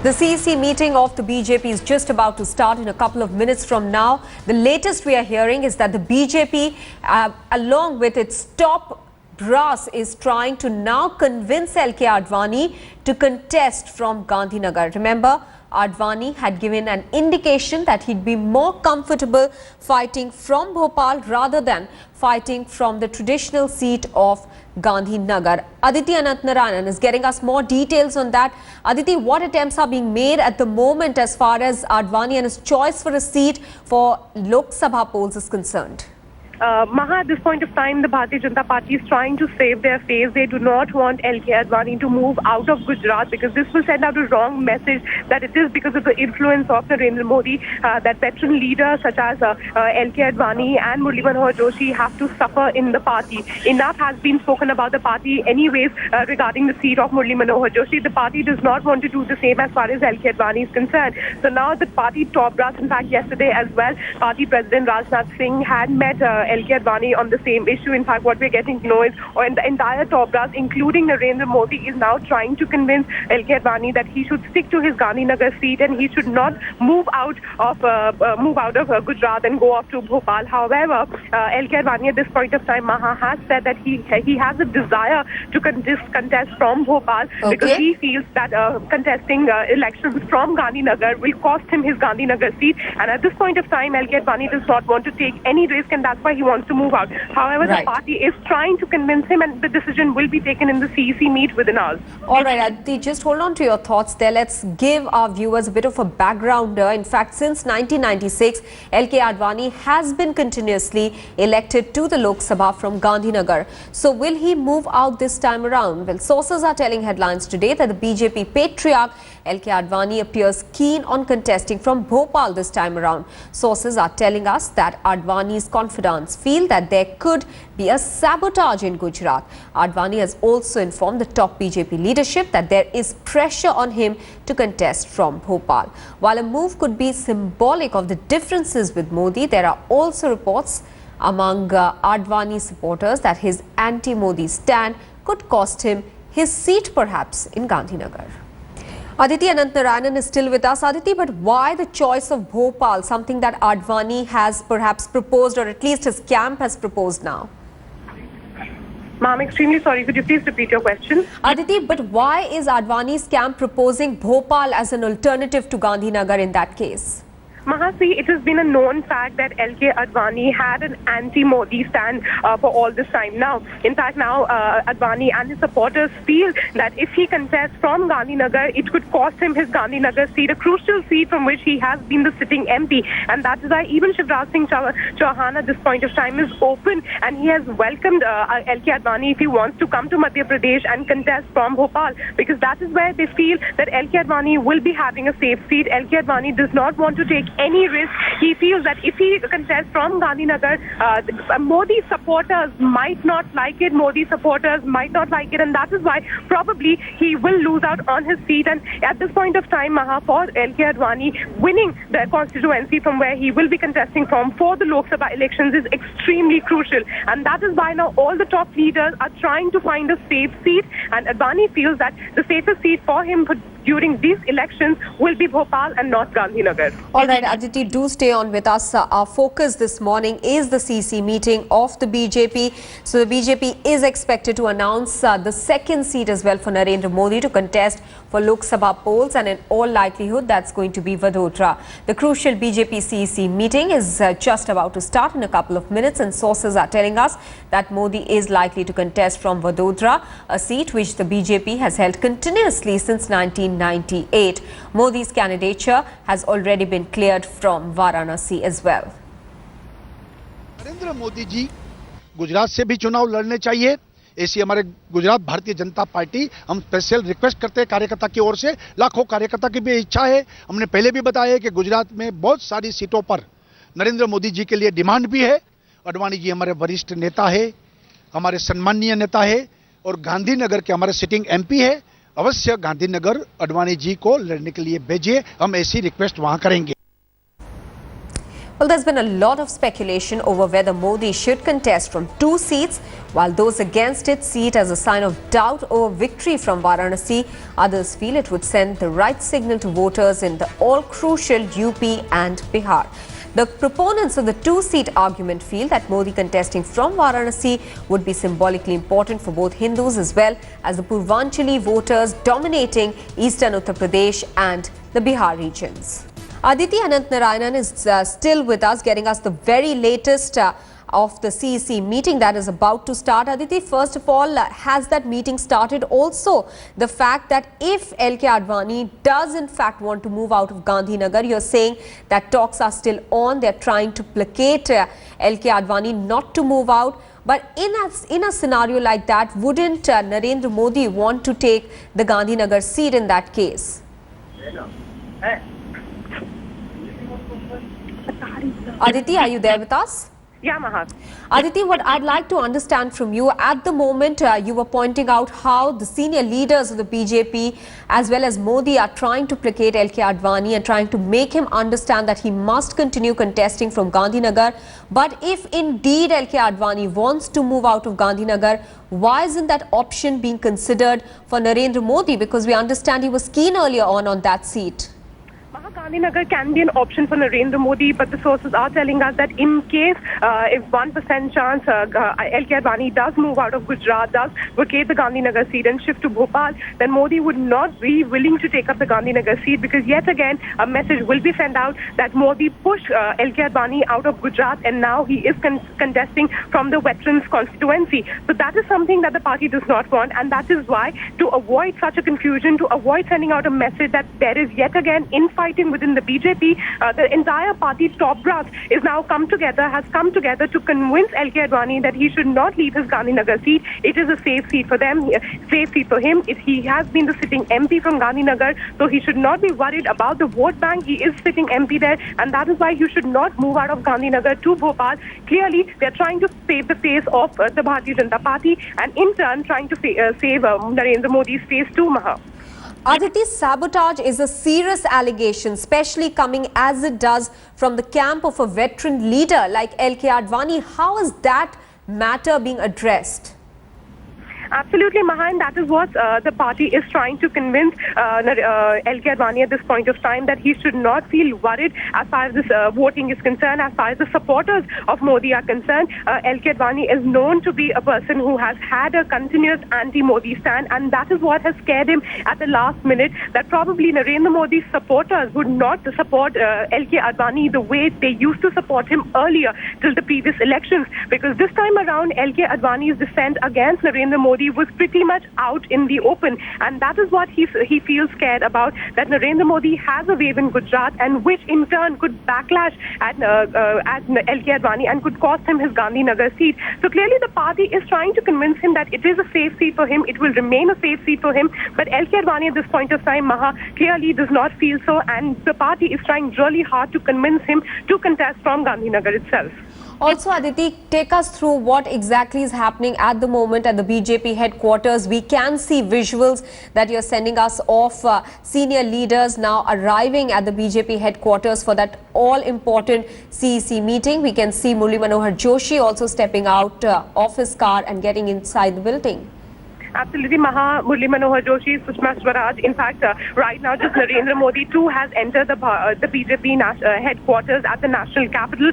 The CEC meeting of the BJP is just about to start in a couple of minutes from now. The latest we are hearing is that the BJP, along with its top brass, is trying to now convince LK Advani to contest from Gandhinagar. Remember, Advani had given an indication that he'd be more comfortable fighting from Bhopal rather than fighting from the traditional seat of Gandhinagar. Aditi Anantnarayanan is getting us more details on that. Aditi, what attempts are being made at the moment as far as Advani and his choice for a seat for Lok Sabha polls is concerned? Maha, at this point of time, the Bharatiya Janata Party is trying to save their face. They do not want LK Advani to move out of Gujarat because this will send out a wrong message that it is because of the influence of Narendra Modi that veteran leaders such as LK Advani and Murli Manohar Joshi have to suffer in the party. Enough has been spoken about the party anyways regarding the seat of Murli Manohar Joshi. The party does not want to do the same as far as LK Advani is concerned. So now the party top brass, in fact yesterday as well, party president Rajnath Singh had met LK Advani on the same issue. In fact, what we're getting to know is, or the entire top brass, including Narendra Modi, is now trying to convince LK Advani that he should stick to his Gandhinagar seat and he should not move out of Gujarat and go off to Bhopal. However, LK Advani at this point of time, Maha, has said that he has a desire to contest from Bhopal because he feels that contesting elections from Gandhinagar will cost him his Gandhinagar seat. And at this point of time, LK Advani does not want to take any risk, and that's why he wants to move out. However, the party is trying to convince him, and the decision will be taken in the CEC meet within hours. All right, Aditi, just hold on to your thoughts there. Let's give our viewers a bit of a backgrounder. In fact, since 1996, LK Advani has been continuously elected to the Lok Sabha from Gandhinagar. So will he move out this time around? Well, sources are telling headlines today that the BJP patriarch LK Advani appears keen on contesting from Bhopal this time around. Sources are telling us that Advani's confidants feel that there could be a sabotage in Gujarat. Advani has also informed the top BJP leadership that there is pressure on him to contest from Bhopal. While a move could be symbolic of the differences with Modi, there are also reports among Advani supporters that his anti-Modi stand could cost him his seat perhaps in Gandhinagar. Aditi Anantnarayanan is still with us. Aditi, but why the choice of Bhopal, something that Advani has perhaps proposed, or at least his camp has proposed now? Ma'am, extremely sorry. Could you please repeat your question? Aditi, but why is Advani's camp proposing Bhopal as an alternative to Gandhinagar in that case? Mahasi, it has been a known fact that LK Advani had an anti-Modi stand for all this time now. In fact, now Advani and his supporters feel that if he contests from Gandhinagar, it could cost him his Gandhinagar seat, a crucial seat from which he has been the sitting MP. And that is why even Shivraj Singh Chauhan at this point of time is open, and he has welcomed LK Advani if he wants to come to Madhya Pradesh and contest from Bhopal, because that is where they feel that LK Advani will be having a safe seat. LK Advani does not want to take any risk. He feels that if he contests from Gandhinagar, Modi supporters might not like it. Modi supporters might not like it, and that is why probably he will lose out on his seat. And at this point of time, Maha, for LK Advani, winning the constituency from where he will be contesting from for the Lok Sabha elections is extremely crucial. And that is why now all the top leaders are trying to find a safe seat. And Advani feels that the safest seat for him during these elections will be Bhopal and not Gandhinagar. All right, Aditi, do stay on with us. Our focus this morning is the CC meeting of the BJP. So the BJP is expected to announce the second seat as well for Narendra Modi to contest for Lok Sabha polls, and in all likelihood that's going to be Vadodara. The crucial BJP CEC meeting is just about to start in a couple of minutes, and sources are telling us that Modi is likely to contest from Vadodara, a seat which the BJP has held continuously since 1998. Modi's candidature has already been cleared from Varanasi as well. Narendra Modi ji Gujarat से भी चुनाव लड़ने चाहिए, ऐसी हमारे Gujarat Bharatiya Janata party हम special request करते हैं कार्यकर्ता की ओर से। लाखों कार्यकर्ता की भी इच्छा है। हमने पहले भी बताया है कि गुजरात में बहुत सारी सीटों पर नरेंद्र मोदी जी के लिए डिमांड भी है। अडवाणी जी हमारे वरिष्ठ नेता है, हमारे सम्माननीय नेता है और गांधीनगर के हमारे सिटिंग एमपी है। अवश्य गांधीनगर अडवाणी जी को लड़ने के लिए भेजिए, हम ऐसी रिक्वेस्ट वहां करेंगे। Well, there's been a lot of speculation over whether Modi should contest from 2 seats, while those against it see it as a sign of doubt over victory from Varanasi. Others feel it would send the right signal to voters in the all-crucial UP and Bihar. The proponents of the 2-seat argument feel that Modi contesting from Varanasi would be symbolically important for both Hindus as well as the Purvanchali voters dominating eastern Uttar Pradesh and the Bihar regions. Aditi Anant Narayanan is still with us, getting us the very latest of the CEC meeting that is about to start. Aditi, first of all, has that meeting started? Also, the fact that if LK Advani does in fact want to move out of Gandhinagar, you're saying that talks are still on. They're trying to placate LK Advani not to move out. But in a scenario like that, wouldn't Narendra Modi want to take the Gandhinagar seat in that case? Aditi, are you there with us? Yeah, Maha. Aditi, what I'd like to understand from you, at the moment you were pointing out how the senior leaders of the BJP as well as Modi are trying to placate LK Advani and trying to make him understand that he must continue contesting from Gandhinagar. But if indeed LK Advani wants to move out of Gandhinagar, why isn't that option being considered for Narendra Modi? Because we understand he was keen earlier on that seat. Gandhinagar can be an option for Narendra Modi, but the sources are telling us that in case, if 1% chance LK Advani does move out of Gujarat, does vacate the Gandhinagar seat and shift to Bhopal, then Modi would not be willing to take up the Gandhinagar seat, because yet again a message will be sent out that Modi pushed LK Advani out of Gujarat and now he is contesting from the veterans constituency. So that is something that the party does not want, and that is why, to avoid such a confusion, to avoid sending out a message that there is yet again infighting within the BJP, the entire party top brass has come together to convince LK Advani that he should not leave his Gandhinagar seat. It is a safe seat for them, safe seat for him. He has been the sitting MP from Gandhinagar, so he should not be worried about the vote bank. He is sitting MP there, and that is why he should not move out of Gandhinagar to Bhopal. Clearly, they are trying to save the face of the Bharatiya Janata Party, and in turn trying to save Narendra Modi's face too, Maha. Aditi, sabotage is a serious allegation, especially coming as it does from the camp of a veteran leader like LK Advani. How is that matter being addressed? Absolutely, Maha, and that is what the party is trying to convince LK Advani at this point of time, that he should not feel worried as far as this voting is concerned, as far as the supporters of Modi are concerned. LK Advani is known to be a person who has had a continuous anti-Modi stand, and that is what has scared him at the last minute, that probably Narendra Modi's supporters would not support LK Advani the way they used to support him earlier till the previous elections, because this time around LK Advani's defense against Narendra Modi was pretty much out in the open, and that is what he feels scared about, that Narendra Modi has a wave in Gujarat, and which in turn could backlash at LK Advani and could cost him his Gandhinagar seat. So clearly the party is trying to convince him that it is a safe seat for him, it will remain a safe seat for him, but LK Advani at this point of time, Maha, clearly does not feel so, and the party is trying really hard to convince him to contest from Gandhinagar itself. Also, Aditi, take us through what exactly is happening at the moment at the BJP headquarters. We can see visuals that you're sending us of senior leaders now arriving at the BJP headquarters for that all-important CEC meeting. We can see Murli Manohar Joshi also stepping out of his car and getting inside the building. Absolutely, Maha. Murli Manohar Joshi, Sushma Swaraj. In fact, right now, just Narendra Modi too has entered the BJP headquarters at the national capital,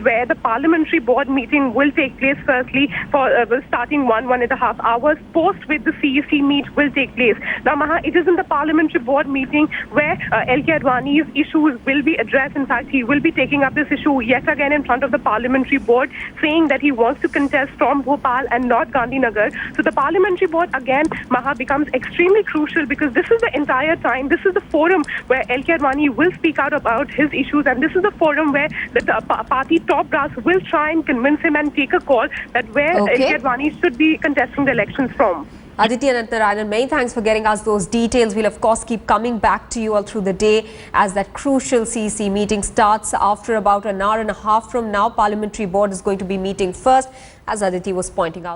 where the parliamentary board meeting will take place. Firstly, for starting 1.5 hours. Post with the CEC meet will take place. Now, Maha, it is in the parliamentary board meeting where LK Advani's issues will be addressed. In fact, he will be taking up this issue yet again in front of the parliamentary board, saying that he wants to contest from Bhopal and not Gandhinagar. So the parliamentary board again, Maha, becomes extremely crucial, because this is the entire time, this is the forum where LK Advani will speak out about his issues, and this is the forum where the party top brass will try and convince him and take a call that where LK Advani should be contesting the elections from. Aditi Anant Narayanan, many thanks for getting us those details. We'll of course keep coming back to you all through the day as that crucial CEC meeting starts after about an hour and a half from now. Parliamentary board is going to be meeting first, as Aditi was pointing out.